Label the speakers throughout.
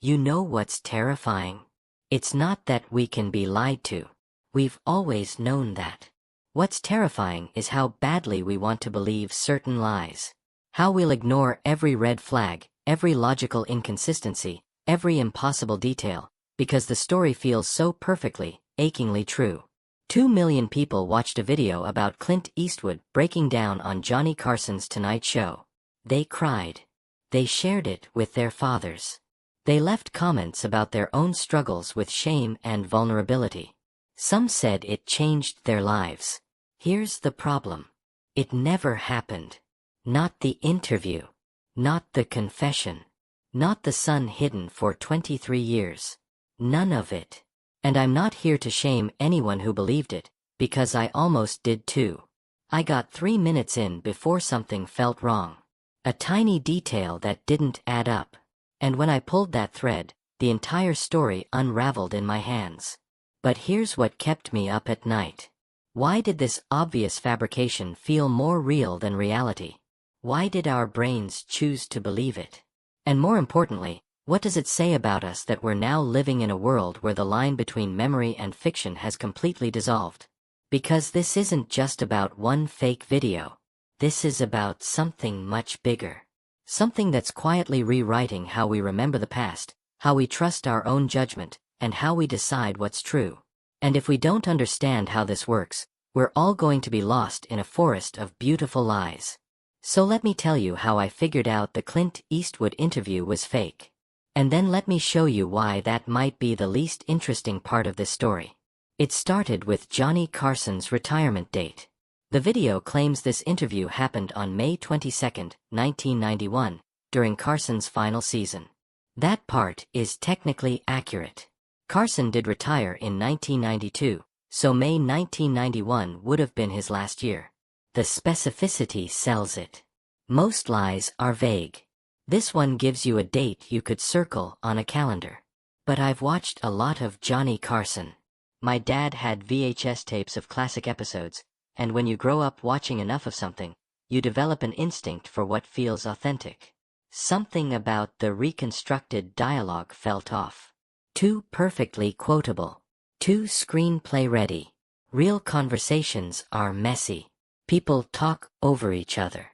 Speaker 1: You know what's terrifying? It's not that we can be lied to. We've always known that. What's terrifying is how badly we want to believe certain lies. How we'll ignore every red flag, every logical inconsistency, every impossible detail, because the story feels so perfectly, achingly true. 2 million people watched a video about Clint Eastwood breaking down on Johnny Carson's Tonight Show. They cried. They shared it with their fathers. They left comments about their own struggles with shame and vulnerability. Some said it changed their lives. Here's the problem. It never happened. Not the interview. Not the confession. Not the son hidden for 23 years. None of it. And I'm not here to shame anyone who believed it, because I almost did too. I got 3 minutes in before something felt wrong. A tiny detail that didn't add up. And when I pulled that thread, the entire story unraveled in my hands. But here's what kept me up at night. Why did this obvious fabrication feel more real than reality? Why did our brains choose to believe it? And more importantly, what does it say about us that we're now living in a world where the line between memory and fiction has completely dissolved? Because this isn't just about one fake video. This is about something much bigger. Something that's quietly rewriting how we remember the past, how we trust our own judgment, and how we decide what's true. And if we don't understand how this works, we're all going to be lost in a forest of beautiful lies. So let me tell you how I figured out the Clint Eastwood interview was fake. And then let me show you why that might be the least interesting part of this story. It started with Johnny Carson's retirement date. The video claims this interview happened on May 22, 1991, during Carson's final season. That part is technically accurate. Carson did retire in 1992, so May 1991 would have been his last year. The specificity sells it. Most lies are vague. This one gives you a date you could circle on a calendar. But I've watched a lot of Johnny Carson. My dad had VHS tapes of classic episodes, and when you grow up watching enough of something, you develop an instinct for what feels authentic. Something about the reconstructed dialogue felt off. Too perfectly quotable. Too screenplay ready. Real conversations are messy. People talk over each other.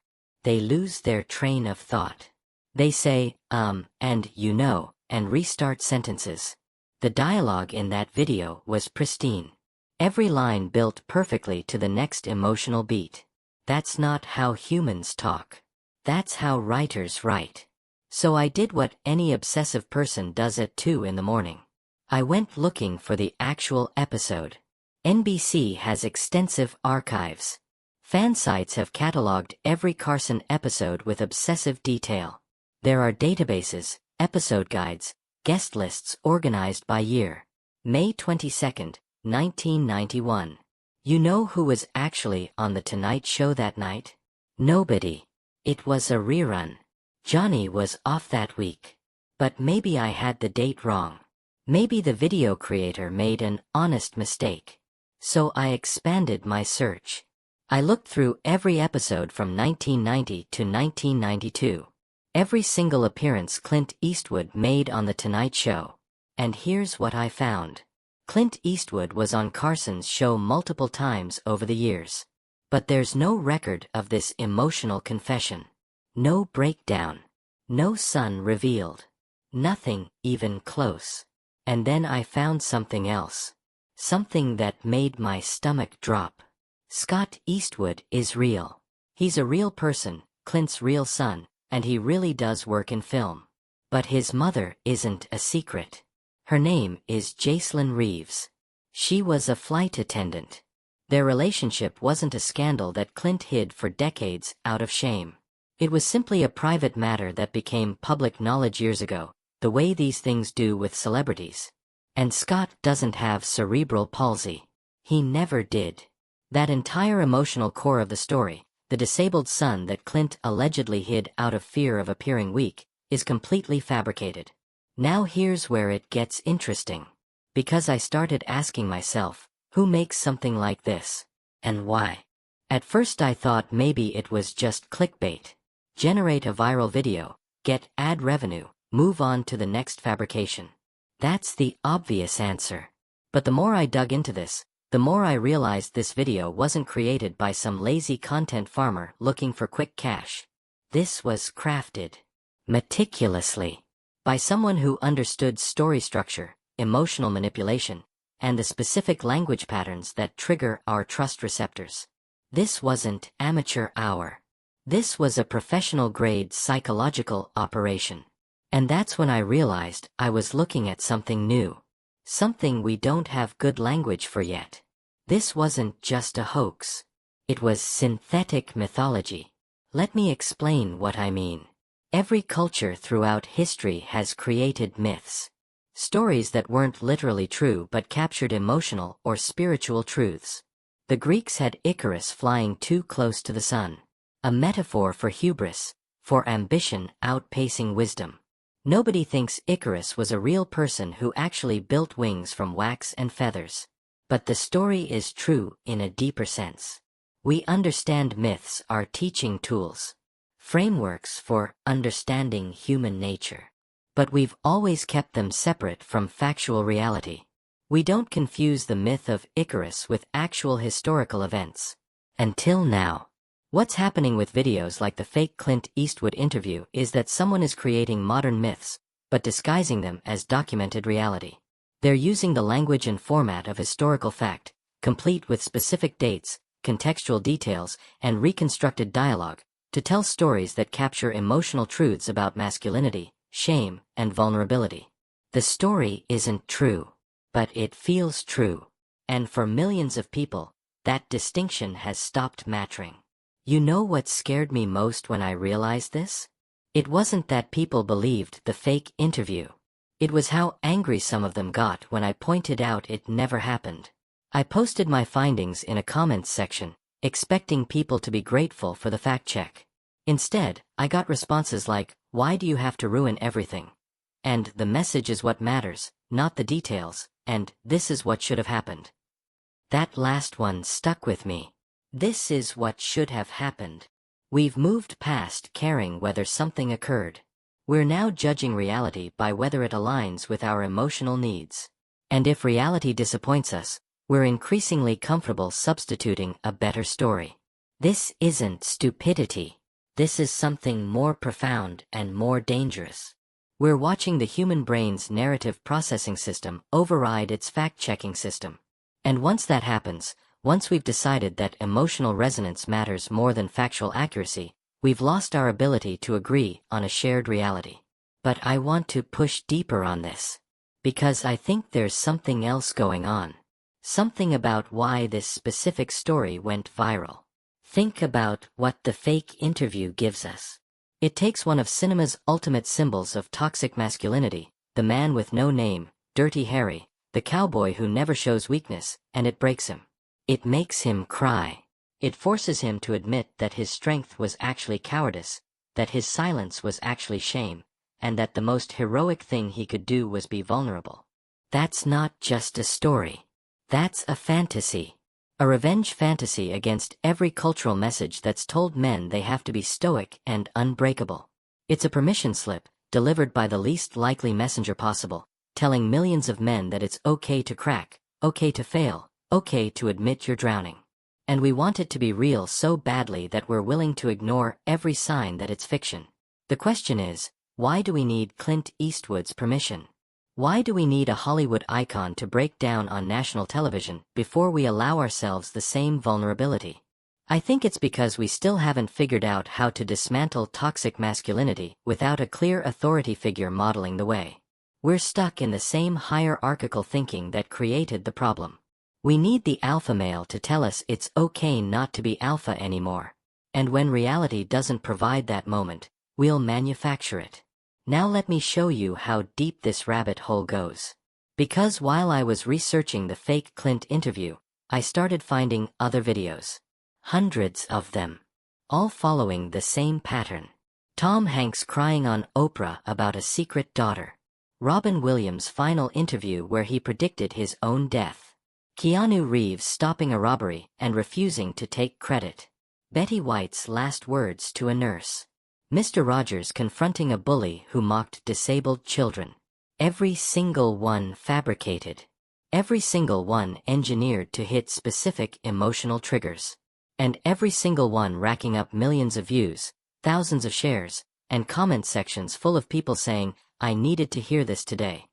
Speaker 1: They lose their train of thought. They say, and you know, and restart sentences. The dialogue in that video was pristine. Every line built perfectly to the next emotional beat. That's not how humans talk. That's how writers write. So I did what any obsessive person does at 2 in the morning. I went looking for the actual episode. NBC has extensive archives. Fan sites have cataloged every Carson episode with obsessive detail. There are databases, episode guides, guest lists organized by year. May 22, 1991. You know who was actually on The Tonight Show that night? Nobody. It was a rerun. Johnny was off that week. But maybe I had the date wrong. Maybe the video creator made an honest mistake. So I expanded my search. I looked through every episode from 1990 to 1992. Every single appearance Clint Eastwood made on The Tonight Show. And here's what I found. Clint Eastwood was on Carson's show multiple times over the years. But there's no record of this emotional confession. No breakdown. No son revealed. Nothing even close. And then I found something else. Something that made my stomach drop. Scott Eastwood is real. He's a real person, Clint's real son, and he really does work in film. But his mother isn't a secret. Her name is Jacelyn Reeves. She was a flight attendant. Their relationship wasn't a scandal that Clint hid for decades out of shame. It was simply a private matter that became public knowledge years ago, the way these things do with celebrities. And Scott doesn't have cerebral palsy. He never did. That entire emotional core of the story, the disabled son that Clint allegedly hid out of fear of appearing weak, is completely fabricated. Now here's where it gets interesting. Because I started asking myself, who makes something like this? And why? At first I thought maybe it was just clickbait. Generate a viral video, get ad revenue, Move on to the next fabrication. That's the obvious answer. But the more I dug into this, the more I realized this video wasn't created by some lazy content farmer looking for quick cash. This was crafted meticulously by someone who understood story structure, emotional manipulation, and the specific language patterns that trigger our trust receptors. This wasn't amateur hour. This was a professional-grade psychological operation. And that's when I realized I was looking at something new. Something we don't have good language for yet. This wasn't just a hoax. It was synthetic mythology. Let me explain what I mean. Every culture throughout history has created myths. Stories that weren't literally true but captured emotional or spiritual truths. The Greeks had Icarus flying too close to the sun. A metaphor for hubris, for ambition outpacing wisdom. Nobody thinks Icarus was a real person who actually built wings from wax and feathers. But the story is true in a deeper sense. We understand myths are teaching tools, frameworks for understanding human nature. But we've always kept them separate from factual reality. We don't confuse the myth of Icarus with actual historical events. Until now. What's happening with videos like the fake Clint Eastwood interview is that someone is creating modern myths, but disguising them as documented reality. They're using the language and format of historical fact, complete with specific dates, contextual details, and reconstructed dialogue, to tell stories that capture emotional truths about masculinity, shame, and vulnerability. The story isn't true, but it feels true. And for millions of people, that distinction has stopped mattering. You know what scared me most when I realized this? It wasn't that people believed the fake interview. It was how angry some of them got when I pointed out it never happened. I posted my findings in a comments section, expecting people to be grateful for the fact check. Instead, I got responses like, "Why do you have to ruin everything?" And "The message is what matters, not the details," and "This is what should have happened." That last one stuck with me. This is what should have happened. We've moved past caring whether something occurred. We're now judging reality by whether it aligns with our emotional needs. And if reality disappoints us, we're increasingly comfortable substituting a better story. This isn't stupidity. This is something more profound and more dangerous. We're watching the human brain's narrative processing system override its fact-checking system. And once that happens, once we've decided that emotional resonance matters more than factual accuracy, we've lost our ability to agree on a shared reality. But I want to push deeper on this. Because I think there's something else going on. Something about why this specific story went viral. Think about what the fake interview gives us. It takes one of cinema's ultimate symbols of toxic masculinity, the man with no name, Dirty Harry, the cowboy who never shows weakness, and it breaks him. It makes him cry. It forces him to admit that his strength was actually cowardice, that his silence was actually shame, and that the most heroic thing he could do was be vulnerable. That's not just a story. That's a fantasy. A revenge fantasy against every cultural message that's told men they have to be stoic and unbreakable. It's a permission slip, delivered by the least likely messenger possible, telling millions of men that it's okay to crack, okay to fail, okay to admit you're drowning. And we want it to be real so badly that we're willing to ignore every sign that it's fiction. The question is, why do we need Clint Eastwood's permission? Why do we need a Hollywood icon to break down on national television before we allow ourselves the same vulnerability? I think it's because we still haven't figured out how to dismantle toxic masculinity without a clear authority figure modeling the way. We're stuck in the same hierarchical thinking that created the problem. We need the alpha male to tell us it's okay not to be alpha anymore. And when reality doesn't provide that moment, we'll manufacture it. Now let me show you how deep this rabbit hole goes. Because while I was researching the fake Clint interview, I started finding other videos. Hundreds of them. All following the same pattern. Tom Hanks crying on Oprah about a secret daughter. Robin Williams' final interview where he predicted his own death. Keanu Reeves stopping a robbery and refusing to take credit. Betty White's last words to a nurse. Mr. Rogers confronting a bully who mocked disabled children. Every single one fabricated. Every single one engineered to hit specific emotional triggers. And every single one racking up millions of views, thousands of shares, and comment sections full of people saying, "I needed to hear this today."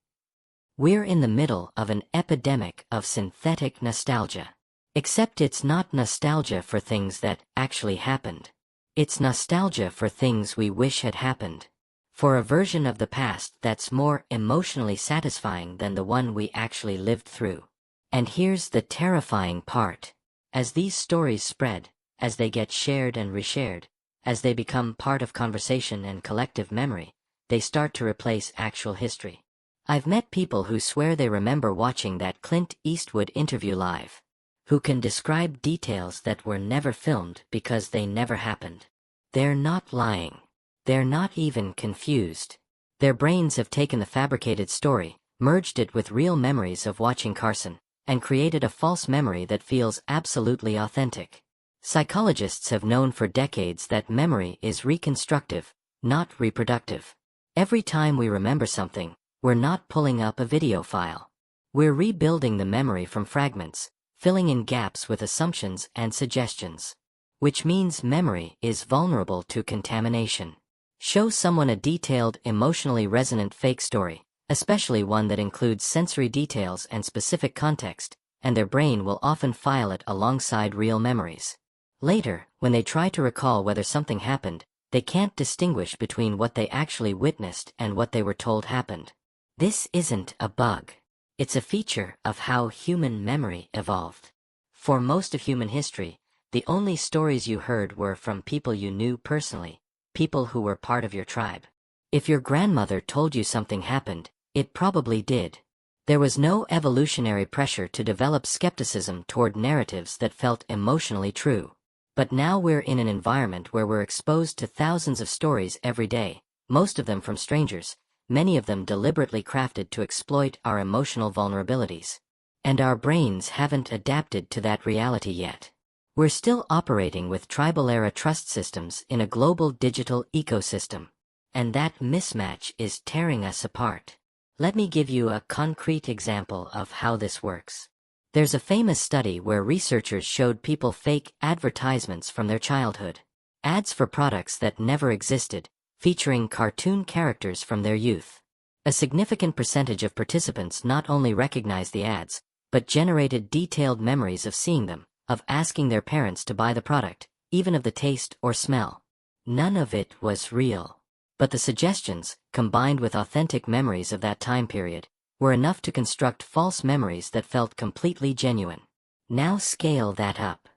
Speaker 1: We're in the middle of an epidemic of synthetic nostalgia. Except it's not nostalgia for things that actually happened. It's nostalgia for things we wish had happened. For a version of the past that's more emotionally satisfying than the one we actually lived through. And here's the terrifying part. As these stories spread, as they get shared and reshared, as they become part of conversation and collective memory, they start to replace actual history. I've met people who swear they remember watching that Clint Eastwood interview live, who can describe details that were never filmed because they never happened. They're not lying. They're not even confused. Their brains have taken the fabricated story, merged it with real memories of watching Carson, and created a false memory that feels absolutely authentic. Psychologists have known for decades that memory is reconstructive, not reproductive. Every time we remember something, we're not pulling up a video file. We're rebuilding the memory from fragments, filling in gaps with assumptions and suggestions. Which means memory is vulnerable to contamination. Show someone a detailed, emotionally resonant fake story, especially one that includes sensory details and specific context, and their brain will often file it alongside real memories. Later, when they try to recall whether something happened, they can't distinguish between what they actually witnessed and what they were told happened. This isn't a bug. It's a feature of how human memory evolved. For most of human history, the only stories you heard were from people you knew personally, people who were part of your tribe. If your grandmother told you something happened, it probably did. There was no evolutionary pressure to develop skepticism toward narratives that felt emotionally true. But now we're in an environment where we're exposed to thousands of stories every day, most of them from strangers, many of them deliberately crafted to exploit our emotional vulnerabilities. And our brains haven't adapted to that reality yet. We're still operating with tribal-era trust systems in a global digital ecosystem. And that mismatch is tearing us apart. Let me give you a concrete example of how this works. There's a famous study where researchers showed people fake advertisements from their childhood. Ads for products that never existed, featuring cartoon characters from their youth. A significant percentage of participants not only recognized the ads, but generated detailed memories of seeing them, of asking their parents to buy the product, even of the taste or smell. None of it was real. But the suggestions, combined with authentic memories of that time period, were enough to construct false memories that felt completely genuine. Now scale that up.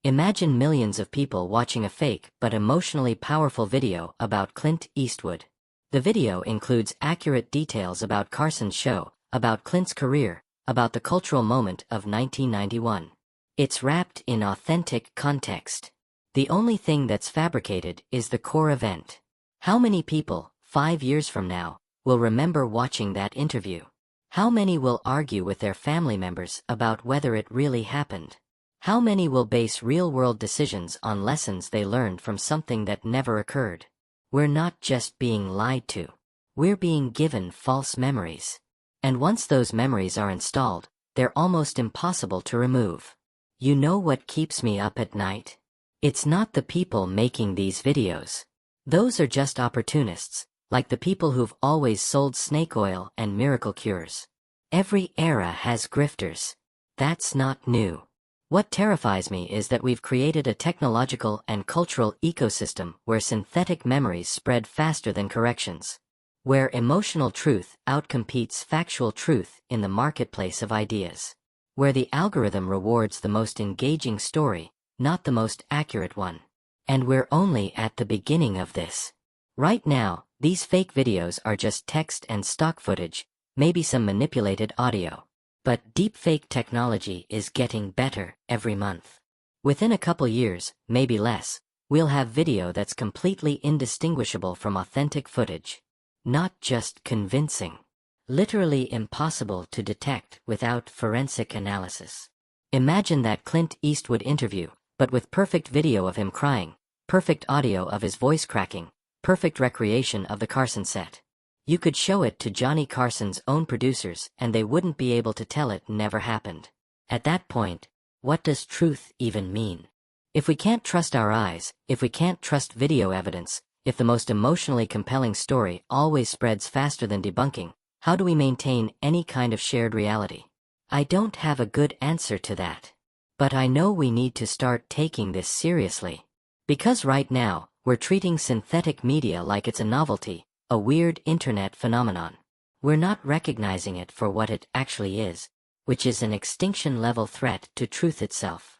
Speaker 1: Imagine millions of people watching a fake but emotionally powerful video about Clint Eastwood. The video includes accurate details about Carson's show, about Clint's career, about the cultural moment of 1991. It's wrapped in authentic context. The only thing that's fabricated is the core event. How many people, 5 years from now, will remember watching that interview? How many will argue with their family members about whether it really happened? How many will base real-world decisions on lessons they learned from something that never occurred? We're not just being lied to. We're being given false memories. And once those memories are installed, they're almost impossible to remove. You know what keeps me up at night? It's not the people making these videos. Those are just opportunists, like the people who've always sold snake oil and miracle cures. Every era has grifters. That's not new. What terrifies me is that we've created a technological and cultural ecosystem where synthetic memories spread faster than corrections. Where emotional truth outcompetes factual truth in the marketplace of ideas. Where the algorithm rewards the most engaging story, not the most accurate one. And we're only at the beginning of this. Right now, these fake videos are just text and stock footage, maybe some manipulated audio. But deepfake technology is getting better every month. Within a couple years, maybe less, we'll have video that's completely indistinguishable from authentic footage. Not just convincing. Literally impossible to detect without forensic analysis. Imagine that Clint Eastwood interview, but with perfect video of him crying, perfect audio of his voice cracking, perfect recreation of the Carson set. You could show it to Johnny Carson's own producers and they wouldn't be able to tell it never happened. At that point, what does truth even mean? If we can't trust our eyes, if we can't trust video evidence, if the most emotionally compelling story always spreads faster than debunking, how do we maintain any kind of shared reality? I don't have a good answer to that. But I know we need to start taking this seriously. Because right now, we're treating synthetic media like it's a novelty, a weird internet phenomenon. We're not recognizing it for what it actually is, which is an extinction-level threat to truth itself.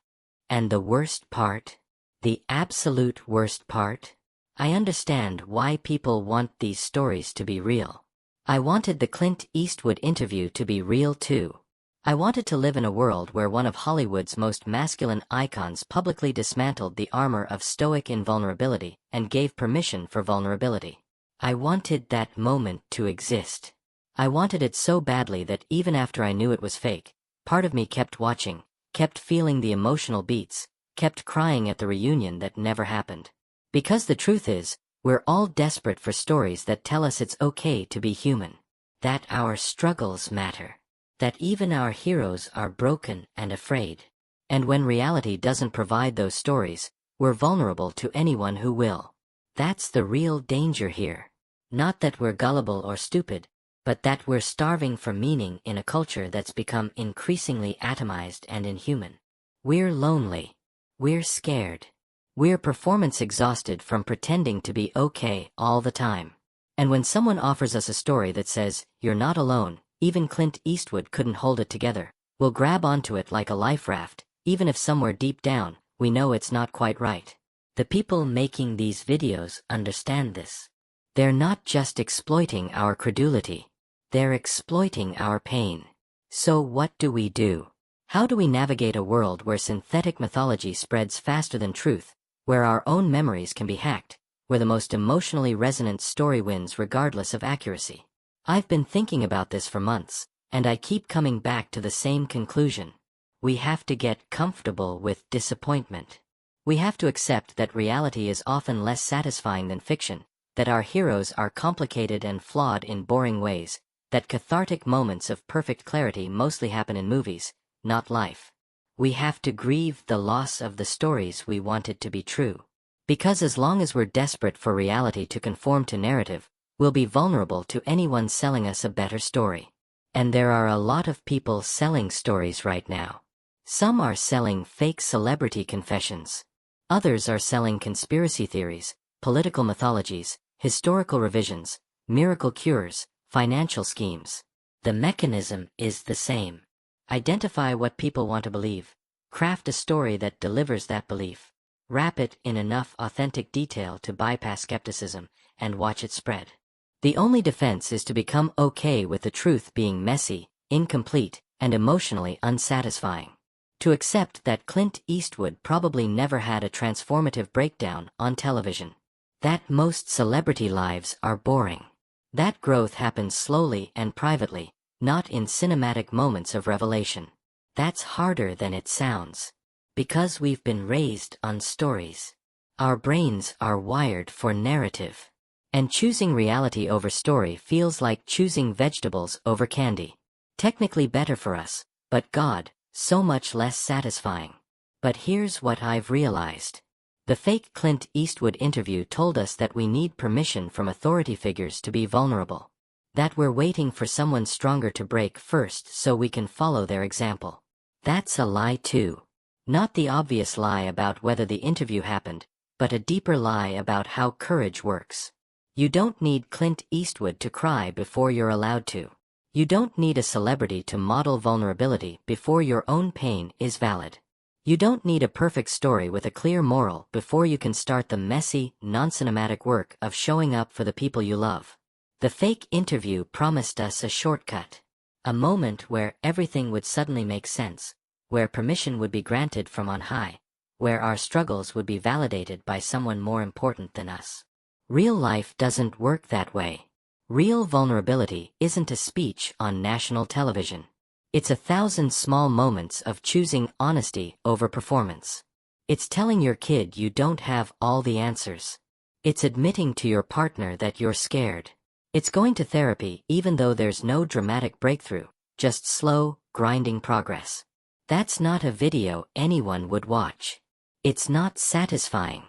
Speaker 1: And the worst part? The absolute worst part? I understand why people want these stories to be real. I wanted the Clint Eastwood interview to be real too. I wanted to live in a world where one of Hollywood's most masculine icons publicly dismantled the armor of stoic invulnerability and gave permission for vulnerability. I wanted that moment to exist. I wanted it so badly that even after I knew it was fake, part of me kept watching, kept feeling the emotional beats, kept crying at the reunion that never happened. Because the truth is, we're all desperate for stories that tell us it's okay to be human, that our struggles matter, that even our heroes are broken and afraid. And when reality doesn't provide those stories, we're vulnerable to anyone who will. That's the real danger here. Not that we're gullible or stupid, but that we're starving for meaning in a culture that's become increasingly atomized and inhuman. We're lonely. We're scared. We're performance exhausted from pretending to be okay all the time. And when someone offers us a story that says, "You're not alone," even Clint Eastwood couldn't hold it together, we'll grab onto it like a life raft, even if somewhere deep down, we know it's not quite right. The people making these videos understand this. They're not just exploiting our credulity. They're exploiting our pain. So what do? How do we navigate a world where synthetic mythology spreads faster than truth, where our own memories can be hacked, where the most emotionally resonant story wins regardless of accuracy? I've been thinking about this for months, and I keep coming back to the same conclusion. We have to get comfortable with disappointment. We have to accept that reality is often less satisfying than fiction, that our heroes are complicated and flawed in boring ways, that cathartic moments of perfect clarity mostly happen in movies, not life. We have to grieve the loss of the stories we wanted to be true. Because as long as we're desperate for reality to conform to narrative, we'll be vulnerable to anyone selling us a better story. And there are a lot of people selling stories right now. Some are selling fake celebrity confessions. Others are selling conspiracy theories, political mythologies, historical revisions, miracle cures, financial schemes. The mechanism is the same. Identify what people want to believe. Craft a story that delivers that belief. Wrap it in enough authentic detail to bypass skepticism, and watch it spread. The only defense is to become okay with the truth being messy, incomplete, and emotionally unsatisfying. To accept that Clint Eastwood probably never had a transformative breakdown on television. That most celebrity lives are boring. That growth happens slowly and privately, not in cinematic moments of revelation. That's harder than it sounds. Because we've been raised on stories. Our brains are wired for narrative. And choosing reality over story feels like choosing vegetables over candy. Technically better for us, but God, so much less satisfying. But here's what I've realized. The fake Clint Eastwood interview told us that we need permission from authority figures to be vulnerable. That we're waiting for someone stronger to break first so we can follow their example. That's a lie too. Not the obvious lie about whether the interview happened, but a deeper lie about how courage works. You don't need Clint Eastwood to cry before you're allowed to. You don't need a celebrity to model vulnerability before your own pain is valid. You don't need a perfect story with a clear moral before you can start the messy, non-cinematic work of showing up for the people you love. The fake interview promised us a shortcut. A moment where everything would suddenly make sense, where permission would be granted from on high, where our struggles would be validated by someone more important than us. Real life doesn't work that way. Real vulnerability isn't a speech on national television. It's 1,000 small moments of choosing honesty over performance. It's telling your kid you don't have all the answers. It's admitting to your partner that you're scared. It's going to therapy even though there's no dramatic breakthrough, just slow, grinding progress. That's not a video anyone would watch. It's not satisfying.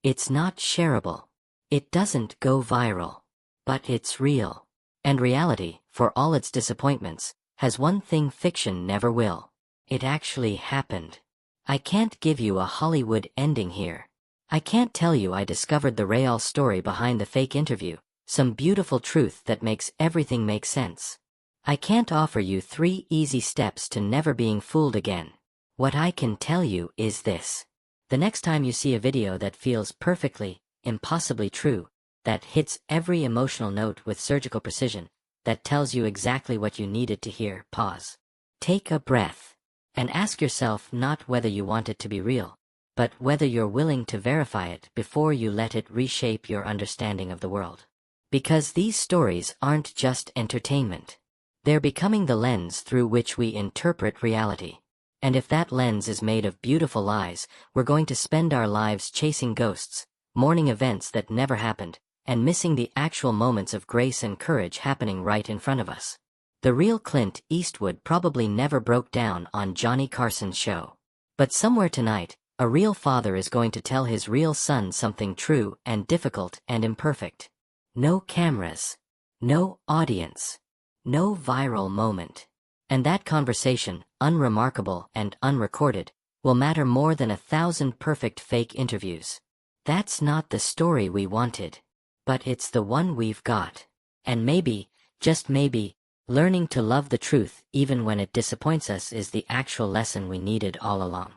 Speaker 1: It's not shareable. It doesn't go viral. But it's real. And reality, for all its disappointments, has one thing fiction never will. It actually happened. I can't give you a Hollywood ending here. I can't tell you I discovered the real story behind the fake interview, some beautiful truth that makes everything make sense. I can't offer you 3 easy steps to never being fooled again. What I can tell you is this. The next time you see a video that feels perfectly, impossibly true, that hits every emotional note with surgical precision, that tells you exactly what you needed to hear, pause. Take a breath. And ask yourself not whether you want it to be real, but whether you're willing to verify it before you let it reshape your understanding of the world. Because these stories aren't just entertainment. They're becoming the lens through which we interpret reality. And if that lens is made of beautiful lies, we're going to spend our lives chasing ghosts, mourning events that never happened, and missing the actual moments of grace and courage happening right in front of us. The real Clint Eastwood probably never broke down on Johnny Carson's show. But somewhere tonight, a real father is going to tell his real son something true and difficult and imperfect. No cameras. No audience. No viral moment. And that conversation, unremarkable and unrecorded, will matter more than 1,000 perfect fake interviews. That's not the story we wanted. But it's the one we've got. And maybe, just maybe, learning to love the truth even when it disappoints us is the actual lesson we needed all along.